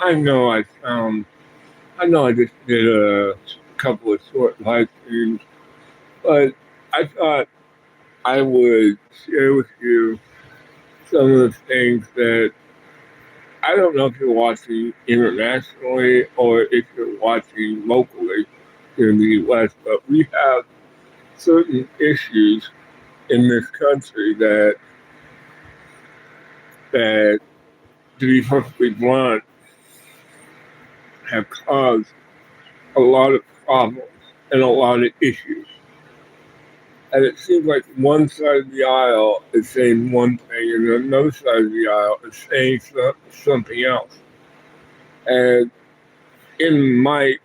I know I know I just did a couple of short live streams, but I thought I would share with you some of the things that I don't know if you're watching internationally or if you're watching locally here in the U.S., but we have certain issues in this country that, to be perfectly blunt, have caused a lot of problems and a lot of issues. And it seems like one side of the aisle is saying one thing and another side of the aisle is saying something else. And in my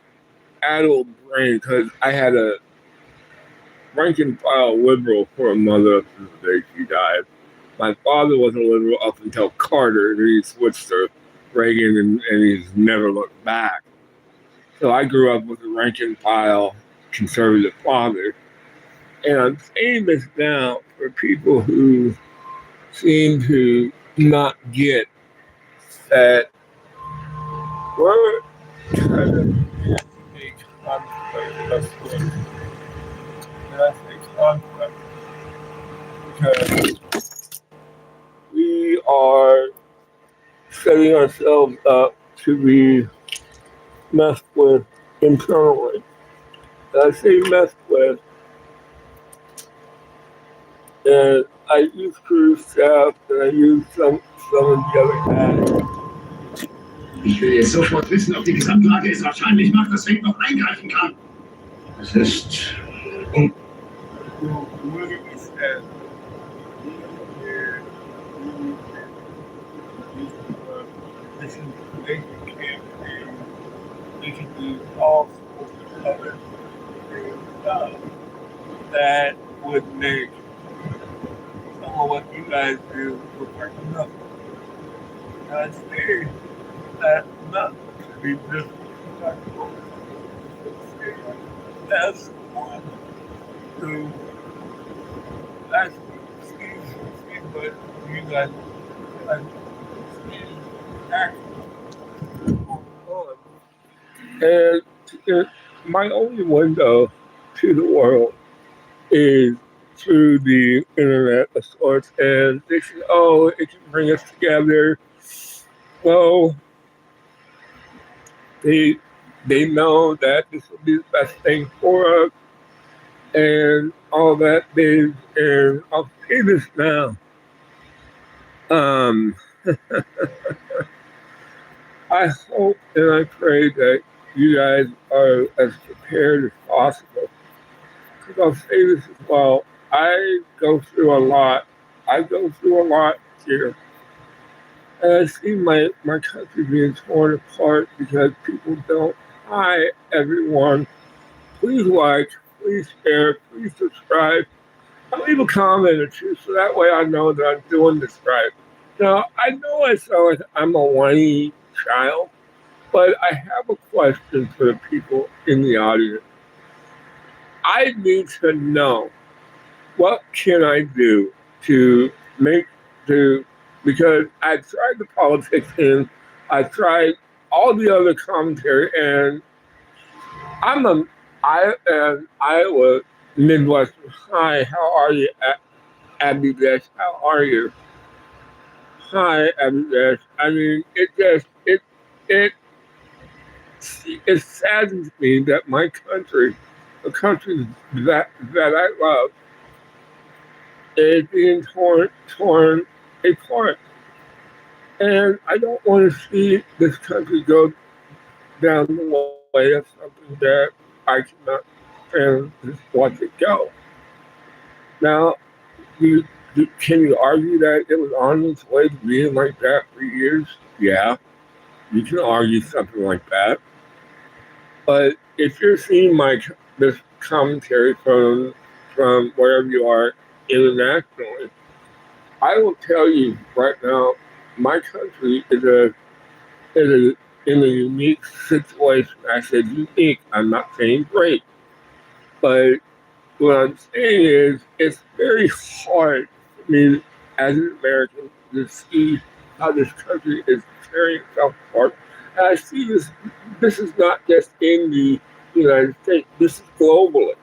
adult brain, because I had a rank and file liberal for a mother since the day she died. My father was a liberal up until Carter, and he switched to Reagan, and he's never looked back. So I grew up with a rank and file conservative father. And I'm saying this now for people who seem to not get that we're kind of in a conflict of sorts. And I say conflict because we are setting ourselves up to be messed with internally. And I say messed with, and I use crew staff and I use some of the other guys. Ich will jetzt sofort wissen, ob die Gesamtlage es wahrscheinlich macht, dass Fink noch eingreifen kann. Es ist We can do all sorts of other stuff that would make some of what you guys do look like nothing. And I say that not to be disrespectful. As one who actually sees what you guys actually on. And my only window to the world is through the internet of sorts. And they say, oh, it can bring us together. Well, they know that this will be the best thing for us and all that is. And I'll say this now. I hope and I pray that you guys are as prepared as possible. Because I'll say this as well. I go through a lot. I go through a lot here. And I see my country being torn apart because people don't. Hi, everyone. Please like, please share, please subscribe. I'll leave a comment or two so that way I know that I'm doing this right. Now, I know I sound like I'm a whiny child, but I have a question for the people in the audience. I need to know, what can I do to because I tried the politics and I tried all the other commentary, and I'm an Iowa Midwestern. Hi, how are you, Abby Dash? How are you? Hi, Abby Dash. I mean, it saddens me that my country, the country that I love, is being torn apart. And I don't want to see this country go down the way of something that I cannot stand to watch it go. Now, can you argue that it was on its way to being like that for years? Yeah, you can argue something like that. But if you're seeing this commentary from wherever you are internationally, I will tell you right now, my country is in a unique situation. I said unique. I'm not saying great, but what I'm saying is it's very hard for me as an American to see how this country is tearing itself apart. And I see this. This is not just in the United States. This is globally.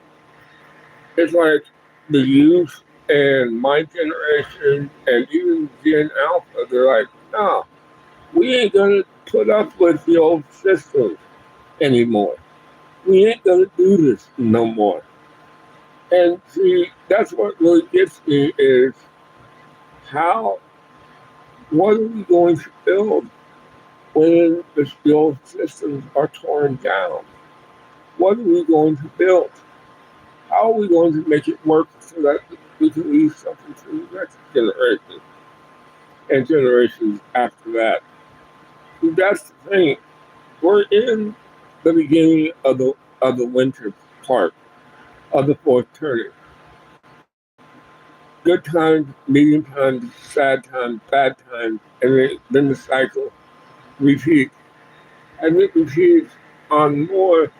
It's like the youth and my generation and even Gen Alpha. They're like, no, we ain't gonna put up with the old systems anymore. We ain't gonna do this no more. And see, that's what really gets me is how, what are we going to build when the old systems are torn down? What are we going to build? How are we going to make it work so that we can leave something to the next generation and generations after that? See, that's the thing. We're in the beginning of the winter part of the fourth turning. Good times, medium times, sad times, bad times, and then the cycle repeats. And it repeats on more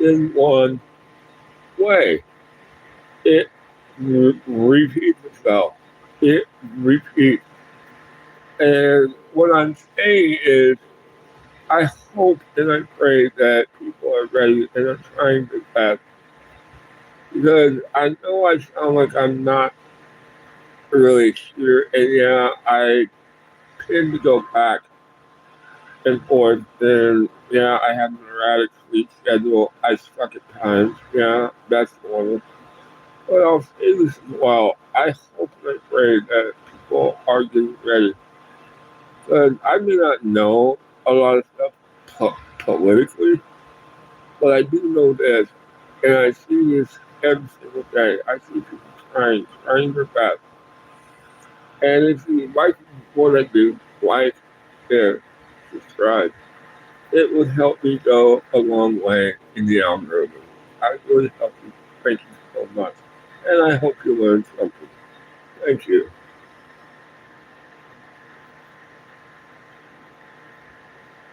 than one way. It repeats itself. It repeats. And what I'm saying is, I hope and I pray that people are ready and are trying their best. Because I know I sound like I'm not really sure. And yeah, I tend to go back and forth. And yeah, I have an erratic sleep schedule. I suck at times. Yeah, that's normal. But I'll say this as well. I hope and I pray that people are getting ready. Because I may not know a lot of stuff politically, but I do know this. And I see this every single day. I see people trying their best. And if you like what I do, like, share, subscribe. It would help me go a long way in the algorithm. I really help you. Thank you so much. And I hope you learned something. Thank you.